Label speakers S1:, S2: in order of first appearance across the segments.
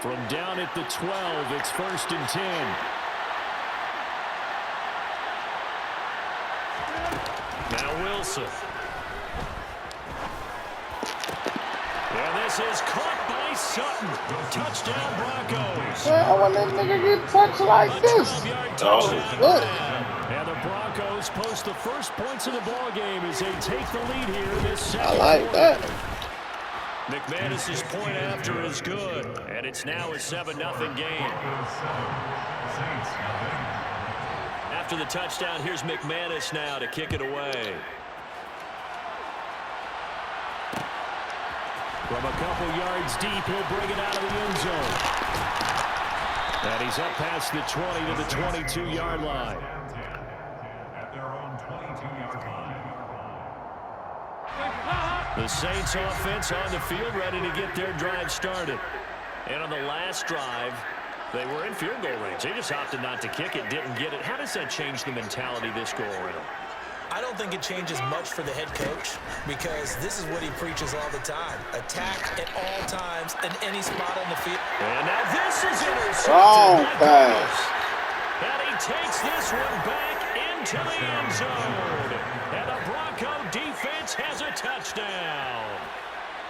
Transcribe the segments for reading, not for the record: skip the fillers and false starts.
S1: From down at the 12, it's 1st and 10. Now Wilson. And this is caught by Sutton. Touchdown Broncos.
S2: I want that nigga get touched like this. Oh, good.
S1: And the Broncos post the first points of the ball game as they take the lead here this second
S2: I like
S1: quarter.
S2: that.
S1: McManus's point after is good, and it's now a 7-0 game. After the touchdown, here's McManus now to kick it away. From a couple yards deep, he'll bring it out of the end zone. And he's up past the 20 to the 22-yard line. The Saints offense on the field, ready to get their drive started. And on the last drive, they were in field goal range. They just opted not to kick it, didn't get it. How does that change the mentality this go around?
S3: I don't think it changes much for the head coach because this is what he preaches all the time. Attack at all times in any spot on the field.
S1: And now this is intercepted.
S2: Oh, pass.
S1: And he takes this one back into the end zone. And the Bronco defense has a touchdown.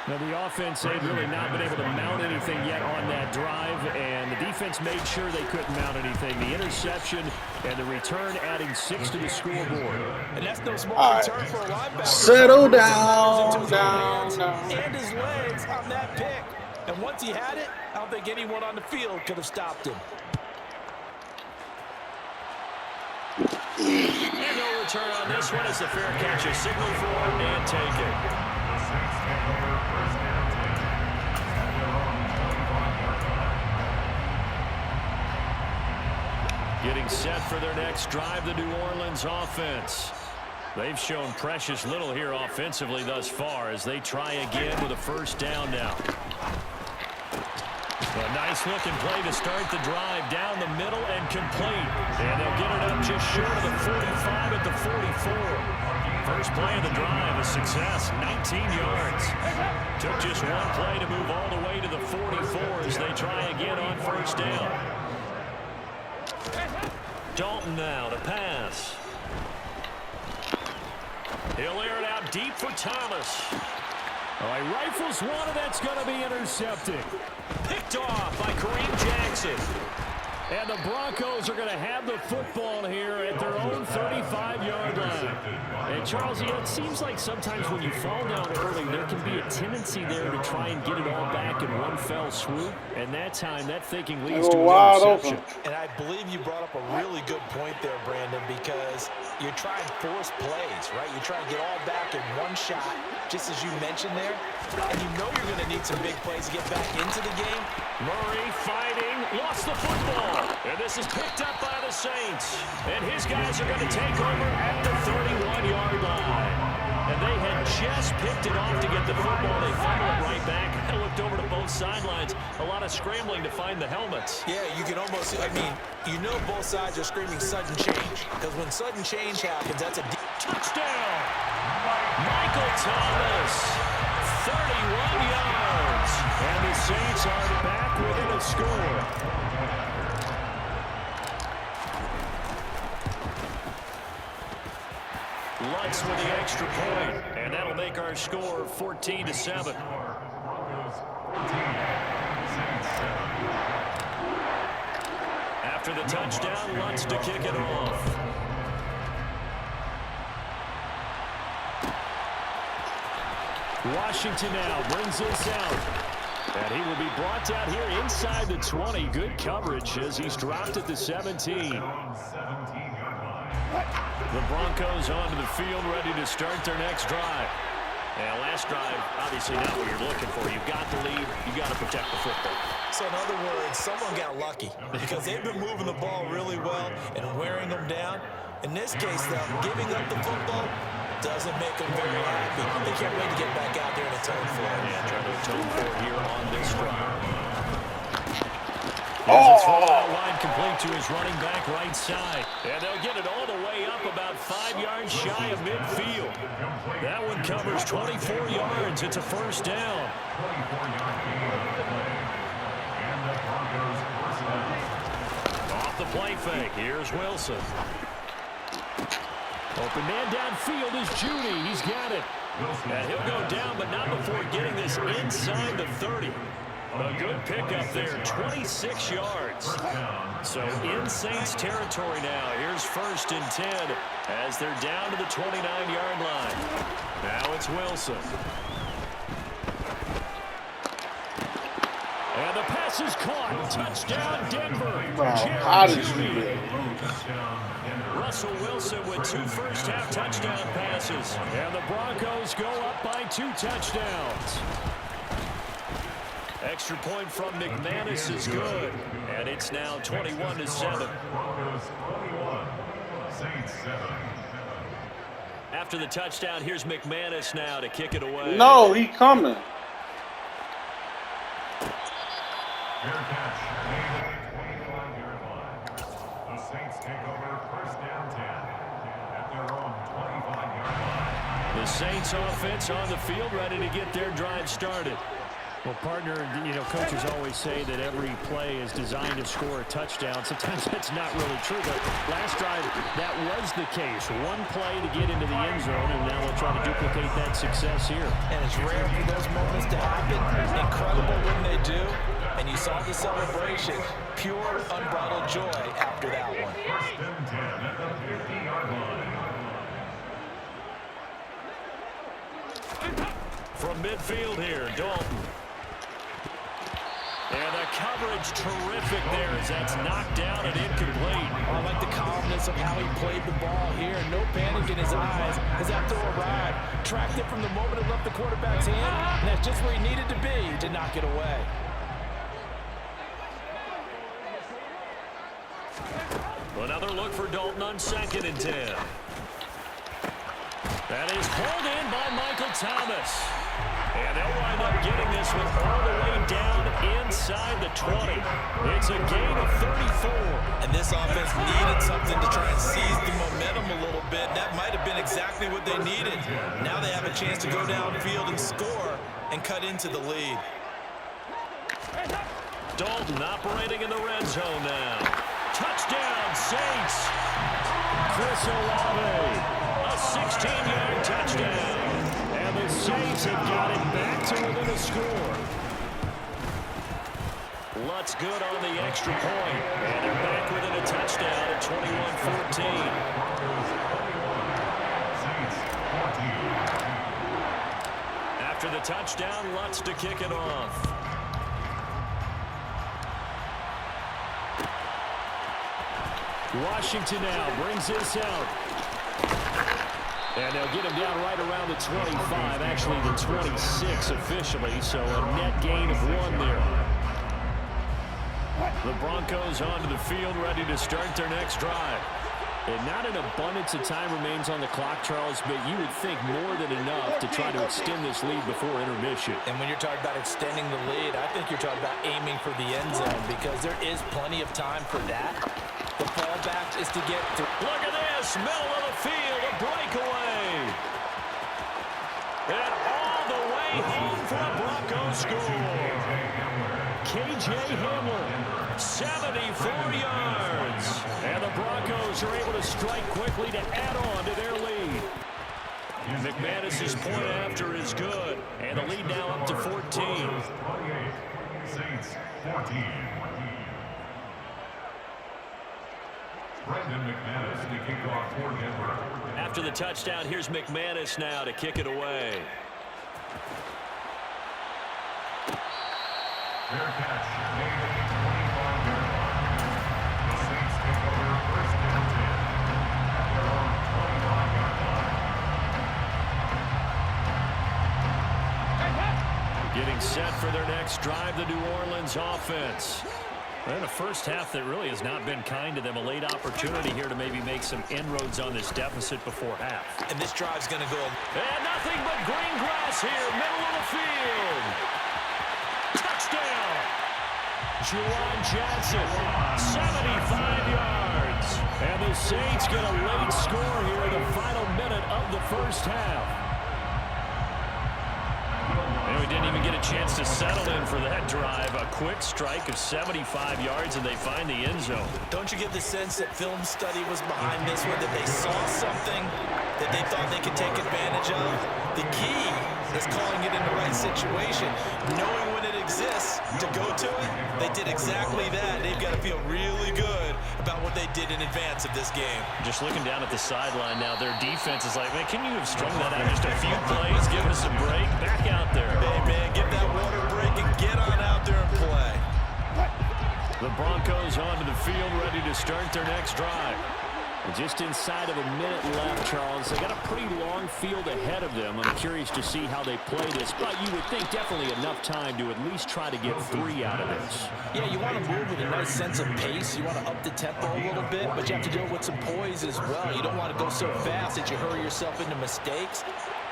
S1: Now, the offense had really not been able to mount anything yet on that drive, and the defense made sure they couldn't mount anything. The interception and the return adding 6 to the scoreboard.
S3: And that's no small return for a linebacker.
S2: Settle down.
S3: And his legs on that pick. And once he had it, I don't think anyone on the field could have stopped him.
S1: And no return on this one as the fair catch is signaled for and taken. Getting set for their next drive, the New Orleans offense. They've shown precious little here offensively thus far as they try again with a first down now. A nice-looking play to start the drive down the middle and complete. And they'll get it up just short of the 45 at the 44. First play of the drive, a success, 19 yards. Took just one play to move all the way to the 44 as they try again on first down. Dalton now to pass. He'll air it out deep for Thomas. Oh, he rifles one, and that's going to be intercepted. Picked off by Kareem Jackson. And the Broncos are going to have the football here at their own 35-yard line. And, Charles, it seems like sometimes when you fall down early, there can be a tendency there to try and get it all back in one fell swoop. And that time, that thinking leads to an interception.
S3: And I believe you brought up a really good point there, Brandon, because you're trying to force plays, right? You're trying to get all back in one shot, just as you mentioned there. And you know you're going to need some big plays to get back into the game.
S1: Murray fighting, lost the football. And this is picked up by the Saints. And his guys are going to take over at the 31-yard line. And they had just picked it off to get the football. They fumble it right back. I looked over to both sidelines. A lot of scrambling to find the helmets.
S3: Yeah, you can almost, I mean, you know both sides are screaming sudden change. Because when sudden change happens, that's a deep
S1: touchdown. Michael Thomas, 31 yards. And the Saints are back within a score. Lutz with the extra point, and that'll make our score 14-7. After the touchdown, Lutz to kick it off. Washington now brings this out. And he will be brought down here inside the 20. Good coverage as he's dropped at the 17. The Broncos onto the field, ready to start their next drive. And last drive, obviously not what you're looking for. You've got the lead. You've got to protect the football.
S3: So in other words, someone got lucky because they've been moving the ball really well and wearing them down. In this case, though, giving up the football doesn't make them very happy. They can't wait to get back out there and atone for it.
S1: Yeah, trying to atone for it here on this drive. There's a throw out line complete to his running back right side. And they'll get it all the way up about 5 yards shy of midfield. That one covers 24 yards. It's a first down. Off the play fake. Here's Wilson. Open man downfield is Judy. He's got it. And he'll go down, but not before getting this inside the 30. A good pickup there, 26 yards. So in Saints territory now. Here's 1st and 10 as they're down to the 29-yard line. Now it's Wilson. And the pass is caught. Touchdown, Denver.
S2: Wow, how did you do that?
S1: Russell Wilson with 2 first-half touchdown passes. And the Broncos go up by 2 touchdowns. Extra point from McManus is good. And it's now 21-7. After the touchdown, here's McManus now to kick it away.
S2: No, he coming.
S4: Fair catch. Made at the 25-yard line. The Saints take over 1st down 10 at their own 25-yard line.
S1: The Saints offense on the field ready to get their drive started. Well, partner, coaches always say that every play is designed to score a touchdown. Sometimes that's not really true, but last drive, that was the case. One play to get into the end zone, and now they'll try to duplicate that success here.
S3: And it's rare for those moments to happen. Incredible when they do. And you saw the celebration. Pure, unbridled joy after that one.
S4: 1st and 10 at the 50-yard line.
S1: From midfield here, Dalton. And the coverage terrific there as that's knocked down and incomplete.
S3: I like the calmness of how he played the ball here. No panic in his eyes as that throw arrived. Tracked it from the moment it left the quarterback's hand, and that's just where he needed to be to knock it away.
S1: Another look for Dalton on 2nd and 10. That is pulled in by Michael Thomas. And they'll wind up getting this one all the way down inside the 20. It's a gain of 34.
S3: And this offense needed something to try and seize the momentum a little bit. That might have been exactly what they needed. Now they have a chance to go downfield and score and cut into the lead.
S1: Dalton operating in the red zone now. Touchdown, Saints. Chris Olave, a 16-yard touchdown. And the Saints have got it back to within a score. Lutz good on the extra point. And they're back within a touchdown at 21-14. After the touchdown, Lutz to kick it off. Washington now brings this out. And they'll get him down right around the 25, actually the 26 officially, so a net gain of 1 there. The Broncos onto the field ready to start their next drive. And not an abundance of time remains on the clock, Charles, but you would think more than enough to try to extend this lead before intermission.
S3: And when you're talking about extending the lead, I think you're talking about aiming for the end zone because there is plenty of time for that. The fallback is to get to.
S1: Look at this, middle of the field, a breakaway. And all the way home for a Broncos score. K.J. Hamler, 74 yards. And the Broncos are able to strike quickly to add on to their lead. McManus's point after is good. And the lead now up to 14.
S4: Saints 14. Brendan McManus to kick off for Denver.
S1: After the touchdown, here's McManus now to kick it away.
S4: Fair catch made at the 25-yard line. The Saints take over 1st and 10 at their own 25-yard line.
S1: Getting set for their next drive, the New Orleans offense. And a first half that really has not been kind to them. A late opportunity here to maybe make some inroads on this deficit before half.
S3: And this drive's going to go.
S1: And nothing but green grass here, middle of the field. Touchdown. Juwan Johnson, 75 yards. And the Saints get a late score here in the final minute of the first half. And we didn't even get a chance to settle in for that drive. A quick strike of 75 yards, and they find the end zone.
S3: Don't you get the sense that film study was behind this one, that they saw something that they thought they could take advantage of? The key is calling it in the right situation, knowing when it exists to go to it. They did exactly that. They've got to feel really good about what they did in advance of this game.
S1: Just looking down at the sideline now, their defense is like, man, can you have strung that out just a few plays, give us a break, back out there.
S3: Hey, man, get that water break and get on out there and play.
S1: The Broncos onto the field, ready to start their next drive. Just inside of a minute left, Charles. They got a pretty long field ahead of them. I'm curious to see how they play this, but you would think definitely enough time to at least try to get 3 out of this.
S3: Yeah, you want to move with a nice sense of pace. You want to up the tempo a little bit, but you have to do it with some poise as well. You don't want to go so fast that you hurry yourself into mistakes.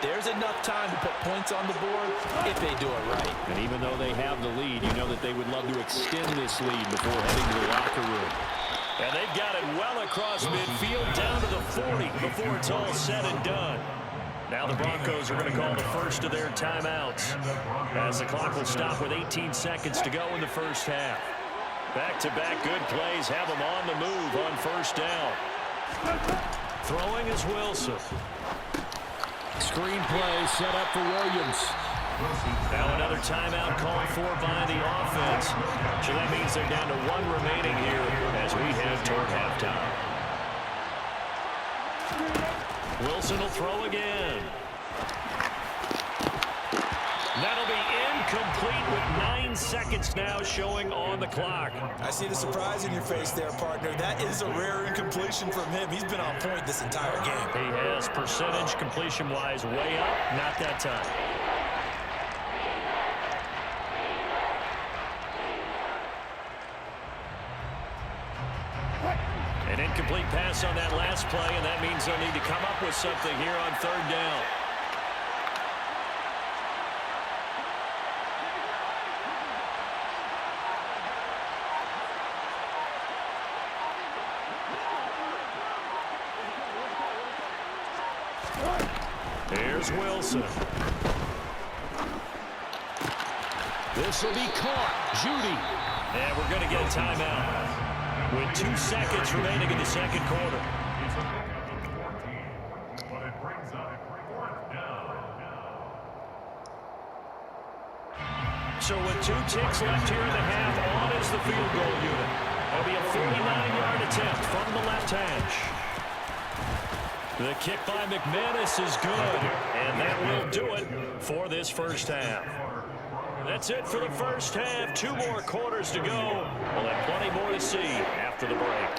S3: There's enough time to put points on the board if they do it right.
S1: And even though they have the lead, you know that they would love to extend this lead before heading to the locker room. And they've got it well across midfield down to the 40 before it's all said and done. Now the Broncos are going to call the first of their timeouts as the clock will stop with 18 seconds to go in the first half. Back-to-back good plays have them on the move on first down. Throwing is Wilson. Screen play set up for Williams. Now another timeout called for by the offense. So that means they're down to 1 remaining here as we head toward halftime. Wilson will throw again. That'll be incomplete with 9 seconds now showing on the clock.
S3: I see the surprise in your face there, partner. That is a rare incompletion from him. He's been on point this entire game.
S1: He has percentage completion-wise way up. Not that time. An incomplete pass on that last play, and that means they'll need to come up with something here on third down. Here's Wilson. This will be caught. Judy. And we're going to get a timeout with 2 seconds remaining in the second quarter. So with 2 ticks left here in the half, on is the field goal unit. That'll be a 49-yard attempt from the left hash. The kick by McManus is good, and that will do it for this first half. That's it for the first half. 2 more quarters to go. We'll have plenty more to see after the break.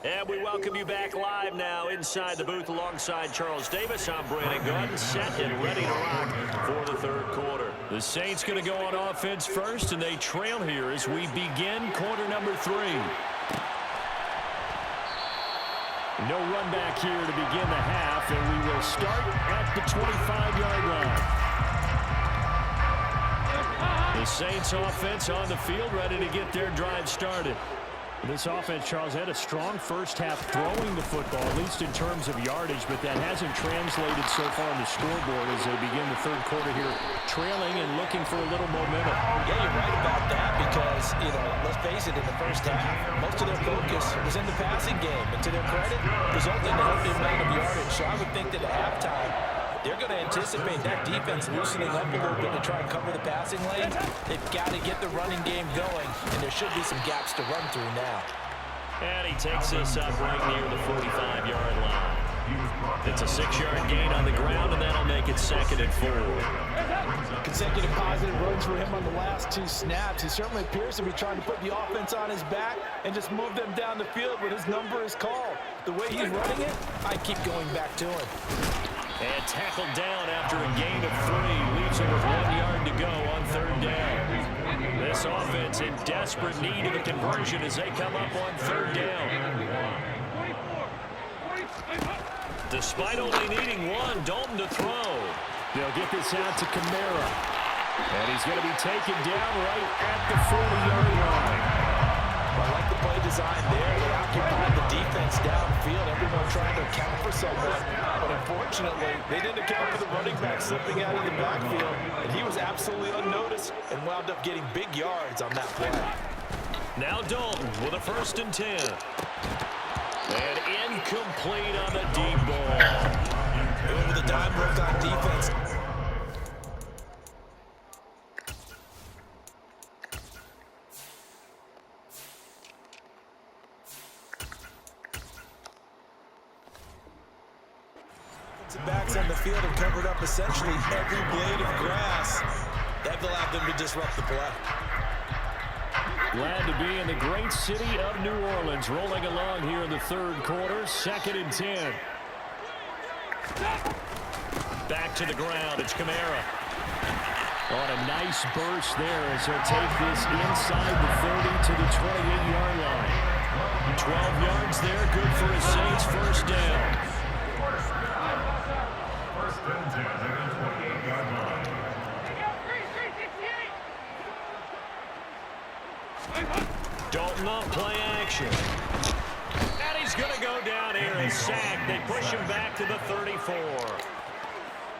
S1: And we welcome you back live now inside the booth alongside Charles Davis. I'm Brandon Gordon, set and ready to rock for the third quarter. The Saints going to go on offense first, and they trail here as we begin quarter number 3. No run back here to begin the half, and we will start at the 25-yard line. The Saints offense on the field, ready to get their drive started. This offense, Charles, had a strong first half throwing the football, at least in terms of yardage, but that hasn't translated so far on the scoreboard as they begin the third quarter here, trailing and looking for a little momentum.
S3: Yeah, you're right about that because, let's face it, in the first half, most of their focus was in the passing game, and to their credit, resulting in a healthy amount of yardage. So I would think that at halftime, they're going to anticipate that defense loosening up a little bit to try and cover the passing lanes. They've got to get the running game going, and there should be some gaps to run through now.
S1: And he takes this up right near the 45-yard line. It's a 6-yard gain on the ground, and that'll make it 2nd and 4.
S3: Consecutive positive runs for him on the last 2 snaps. He certainly appears to be trying to put the offense on his back and just move them down the field when his number is called. The way he's running it, I keep going back to him.
S1: And tackled down after a gain of 3. Leaves him with 1 yard to go on 3rd down. This offense in desperate need of a conversion as they come up on 3rd down. Despite only needing 1, Dalton to throw. They'll get this out to Kamara. And he's going to be taken down right at the 40-yard line.
S3: I like the play design there. They occupied the defense downfield. Everyone trying to account for someone. But unfortunately, they didn't account for the running back slipping out of the backfield. And he was absolutely unnoticed and wound up getting big yards on that play.
S1: Now Dalton with a 1st and 10. And incomplete on the deep ball.
S3: Over the dime look on defense. Backs on the field have covered up essentially every blade of grass. That allowed them to disrupt the play.
S1: Glad to be in the great city of New Orleans, rolling along here in the 3rd quarter. 2nd and 10. Back to the ground. It's Kamara. On a nice burst there as he'll take this inside the 30 to the 28-yard line. 12 yards there, good for his Saints. 1st down. Dalton off play action. And he's going to go down here and sacked. They push him back to the 34.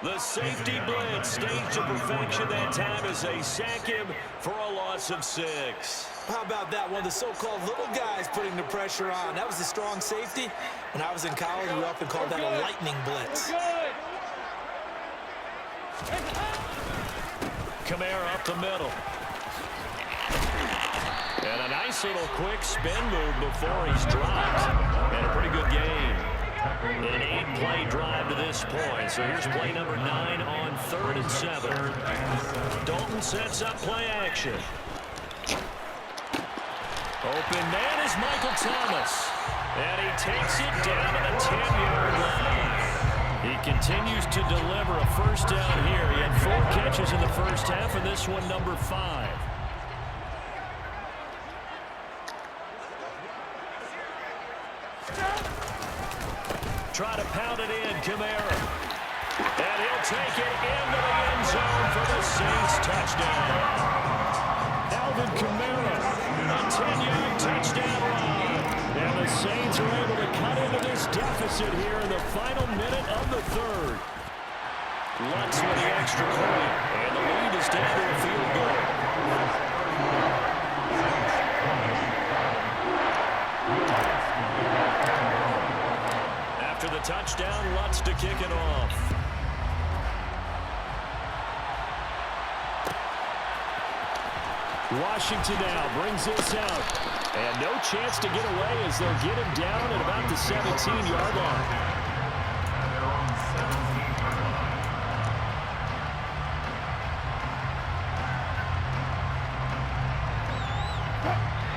S1: The safety blitz staged to perfection that time as they sack him for a loss of 6.
S3: How about that? One of the so-called little guys putting the pressure on. That was a strong safety. When I was in college, we often called that a lightning blitz.
S1: Kamara up the middle. And a nice little quick spin move before he's dropped. And a pretty good game. An 8-play drive to this point. So here's play number 9 on 3rd and 7. Dalton sets up play action. Open man is Michael Thomas. And he takes it down to the 10-yard line. He continues to deliver a 1st down here. He had 4 catches in the 1st half, and this one number 5. Try to pound it in, Kamara. And he'll take it into the end zone for the Saints touchdown. Alvin Kamara, a 10-yard touchdown run. And the Saints are able to cut into this deficit here in the final minute of the 3rd. Lutz with the extra point, and the lead is down to a field goal. After the touchdown, Lutz to kick it off. Washington now brings this out. And no chance to get away as they'll get him down at about the 17-yard line.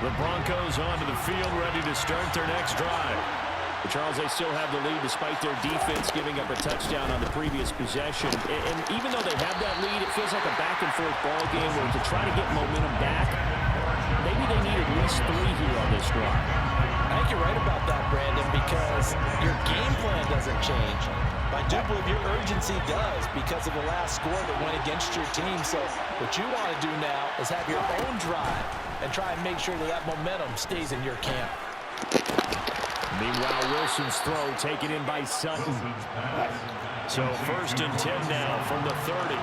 S1: The Broncos onto the field, ready to start their next drive. But Charles, they still have the lead despite their defense giving up a touchdown on the previous possession. And even though they have that lead, it feels like a back-and-forth ball game where to try to get momentum back, maybe they need at least 3 here on this drive.
S3: I think you're right about that, Brandon, because your game plan doesn't change. I do believe your urgency does because of the last score that went against your team. So what you want to do now is have your own drive and try and make sure that that momentum stays in your camp.
S1: Meanwhile, Wilson's throw taken in by Sutton. So 1st and 10 now from the 30.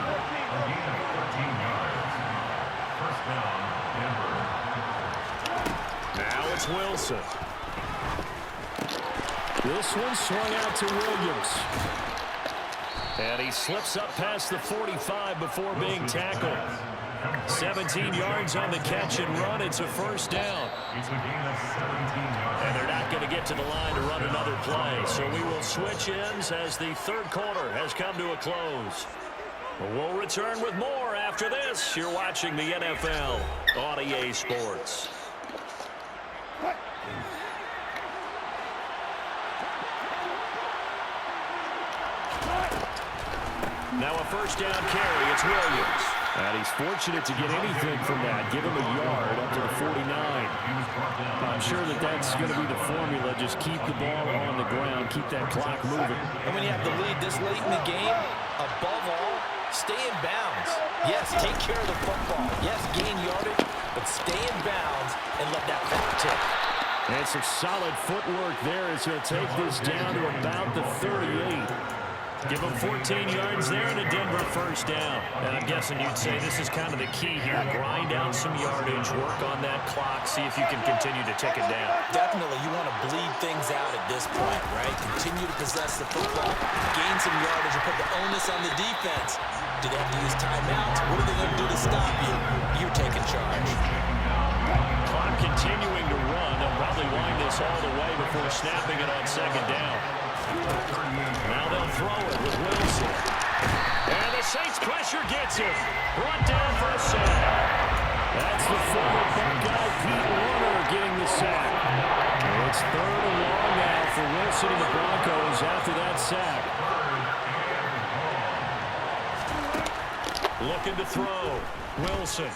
S1: Now it's Wilson. This one swung out to Williams. And he slips up past the 45 before being tackled. 17 yards on the catch and run. It's a 1st down. And they're not going to get to the line to run another play. So we will switch ends as the 3rd quarter has come to a close. We'll return with more after this. You're watching the NFL on EA Sports. Now a first down carry. It's Williams. And he's fortunate to get anything from that. Give him a yard up to the 49. I'm sure that that's going to be the formula. Just keep the ball on the ground. Keep that clock moving.
S3: And when you have the lead this late in the game, above all, stay in bounds. Yes, take care of the football. Yes, gain yardage, but stay in bounds and let that clock tick.
S1: And some solid footwork there as he'll take this down to about the 38. Give him 14 yards there and a Denver first down. And I'm guessing you'd say this is kind of the key here. Grind out some yardage, work on that clock, see if you can continue to tick it down.
S3: Definitely, you want to bleed things out at this point, right? Continue to possess the football, gain some yardage, and put the onus on the defense. Do they have to use timeouts? What are they going to do to stop you? You're taking charge.
S1: Clock continuing to run. They'll probably wind this all the way before snapping it on second down. Now they'll throw it with Wilson. And the Saints pressure gets him. Brought down for a sack. That's the former Buckeye Pete Warner getting the sack. It's third and long now for Wilson and the Broncos after that sack. Looking to throw. Wilson.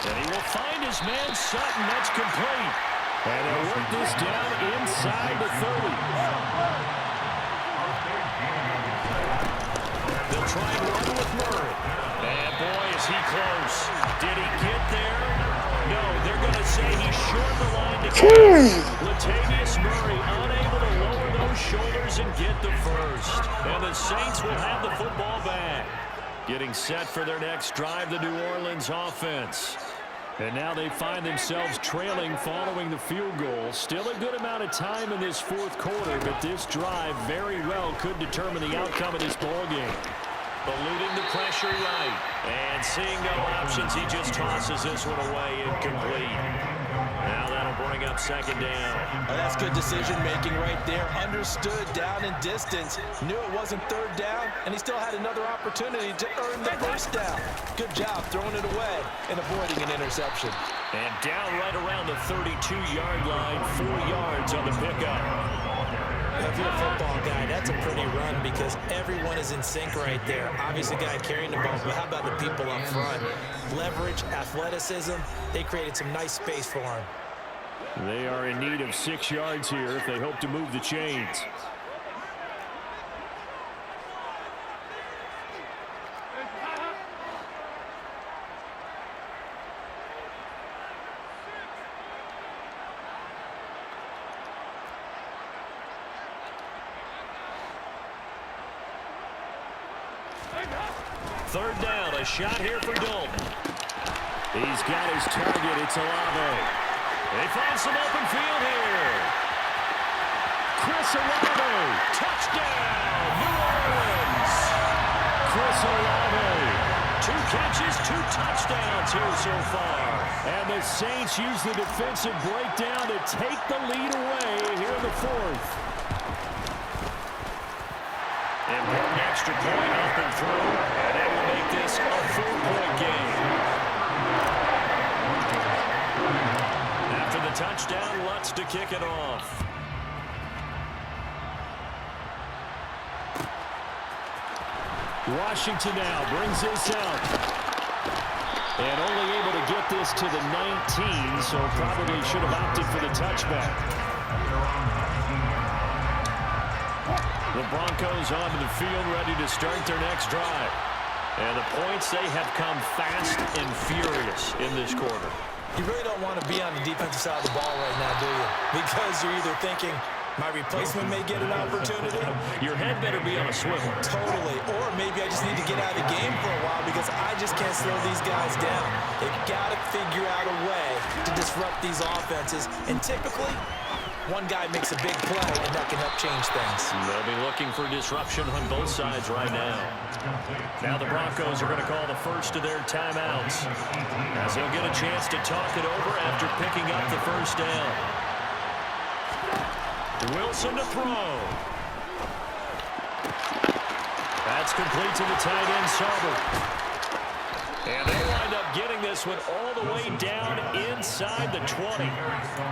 S1: And he will find his man Sutton. That's complete. And they'll work this down inside the 30. They'll try and run with Murray. And boy, is he close. Did he get there? No, they're going to say he's short the line to catch. Latavius Murray unable to lower those shoulders and get the first. And the Saints will have the football back. Getting set for their next drive, the New Orleans offense. And now they find themselves trailing following the field goal. Still a good amount of time in this fourth quarter, but this drive very well could determine the outcome of this ballgame. Eluding the pressure right. And seeing no options, he just tosses this one away incomplete. Now that'll bring up second down.
S3: Oh, that's good decision-making right there. Understood down in distance. Knew it wasn't third down, and he still had another opportunity to earn the first down. Good job throwing it away and avoiding an interception.
S1: And down right around the 32-yard line, 4 yards on the pickup.
S3: If you're a football guy, that's a pretty run because everyone is in sync right there. Obviously, the guy carrying the ball, but how about the people up front? Leverage, athleticism, they created some nice space for him.
S1: They are in need of 6 yards here if they hope to move the chains. Third down, a shot here for Dalton. He's got his target, it's Olave. They find some open field here. Chris Olave, touchdown, New Orleans. Chris Olave, 2 catches, 2 touchdowns here so far. And the Saints use the defensive breakdown to take the lead away here in the fourth. And an extra point up and through, and they will make this a 4-point game. After the touchdown, Lutz to kick it off. Washington now brings this out. And only able to get this to the 19, so probably should have opted for the touchback. The Broncos onto the field, ready to start their next drive. And the points, they have come fast and furious in this quarter.
S3: You really don't want to be on the defensive side of the ball right now, do you? Because you're either thinking, my replacement may get an opportunity.
S1: Your head better be on a swivel.
S3: Totally. Or maybe I just need to get out of the game for a while because I just can't slow these guys down. They've got to figure out a way to disrupt these offenses. And typically, one guy makes a big play, and that can help change things.
S1: They'll be looking for disruption on both sides right now. Now the Broncos are going to call the first of their timeouts as they'll get a chance to talk it over after picking up the first down. Wilson to throw. That's complete to the tight end, Sauber. And they wind up getting this one all the way down inside the 20.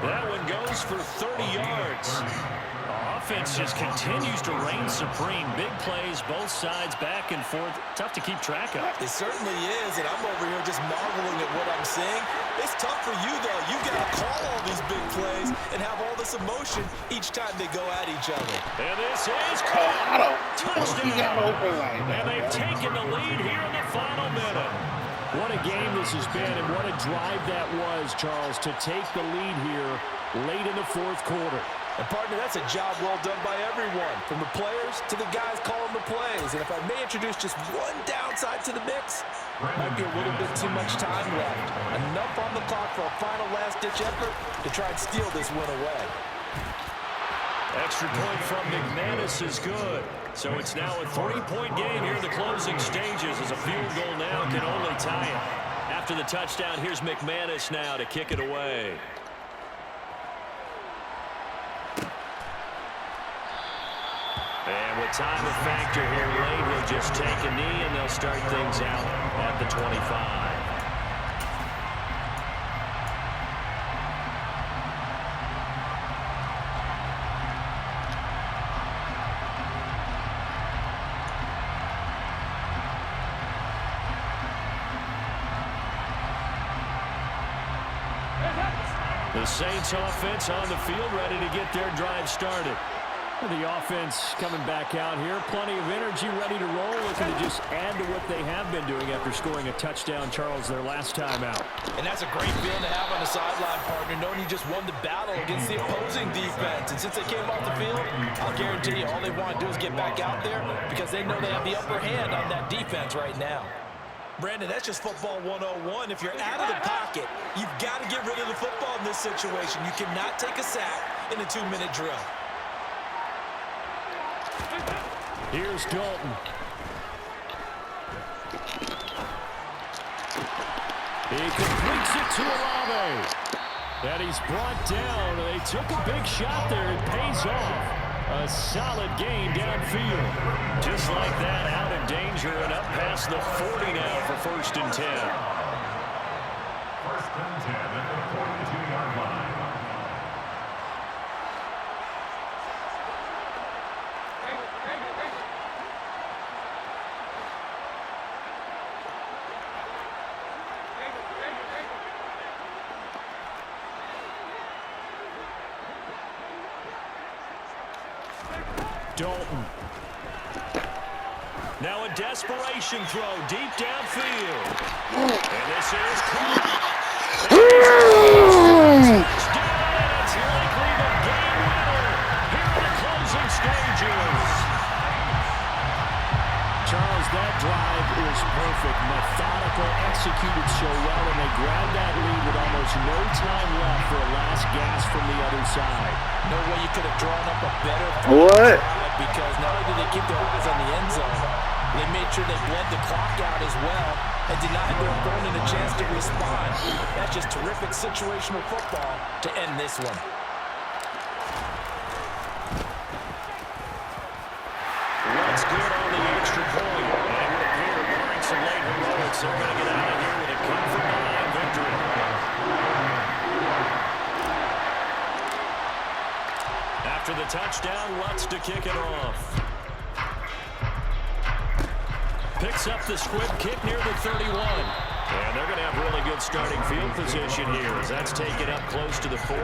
S1: That one goes for 30 yards. offense just continues to reign supreme. Big plays, both sides, back and forth. Tough to keep track of.
S3: It certainly is, and I'm over here just marveling at what I'm seeing. It's tough for you, though. You got to call all these big plays and have all this emotion each time they go at each other.
S1: And this is caught. Touchdown.
S2: Like
S1: and they've taken the lead here in the final minute. What a game this has been, and what a drive that was, Charles, to take the lead here late in the fourth quarter.
S3: And, partner, that's a job well done by everyone, from the players to the guys calling the plays. And if I may introduce just one downside to the mix, might be a little bit too much time left. Enough on the clock for a final last-ditch effort to try and steal this win away.
S1: Extra point from McManus is good. So it's now a 3-point game here in the closing stages, as a field goal now can only tie it. After the touchdown, here's McManus now to kick it away. And with time a factor here late, he'll just take a knee and they'll start things out at the 25. The Saints offense on the field, ready to get their drive started. The offense coming back out here. Plenty of energy, ready to roll, looking to just add to what they have been doing after scoring a touchdown, Charles, their last time out.
S3: And that's a great feeling to have on the sideline, partner, knowing you just won the battle against the opposing defense. And since they came off the field, I'll guarantee you all they want to do is get back out there because they know they have the upper hand on that defense right now. Brandon, that's just football 101. If you're out of the pocket, you've got to get rid of the football in this situation. You cannot take a sack in a 2-minute drill.
S1: Here's Dalton. He completes it to Olave. And he's brought down. They took a big shot there. It pays off. A solid gain downfield. Just like that, out of danger and up past the 40 now for 1st and 10.
S4: 1st and 10 at the 42-yard line.
S1: Dalton. Now a desperation throw deep downfield. And this is caught. Touchdown. It's likely the game winner here in the closing stages. Charles, that drive was perfect. Methodical, executed so well, and they grabbed that lead with almost no time left for a last gasp from the other side.
S3: No way you could have drawn up a better
S2: What?
S3: because not only did they keep their eyes on the end zone, they made sure they bled the clock out as well and denied their opponent a chance to respond. That's just terrific situational football to end this one.
S1: That's good on the extra point. And it would appear, barring some late heroics, they're going to get out of here with a come-from-behind victory. After the touchdown, Lutz to kick it off. Picks up the squib kick near the 31. And they're going to have really good starting field position here as that's taken up close to the 40.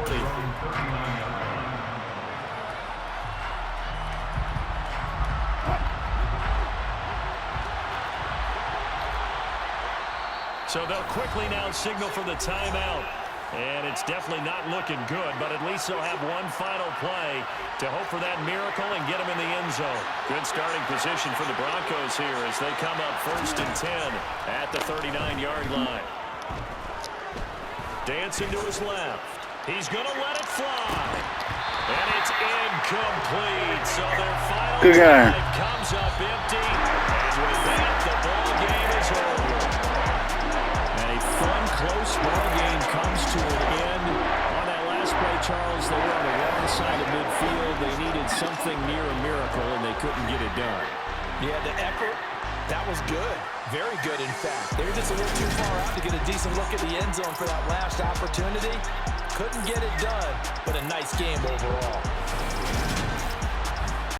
S1: So they'll quickly now signal for the timeout. And it's definitely not looking good, but at least they'll have one final play to hope for that miracle and get them in the end zone. Good starting position for the Broncos here as they come up 1st and 10 at the 39-yard line. Dancing to his left. He's going to let it fly. And it's incomplete. So their final drive comes up empty. And with that, the ball game is over. A fun, close ball game comes to an end. On that last play, Charles, they were on the wrong side of midfield. They needed something near a miracle, and they couldn't get it done.
S3: Yeah, the effort, that was good. Very good, in fact. They were just a little too far out to get a decent look at the end zone for that last opportunity. Couldn't get it done, but a nice game overall.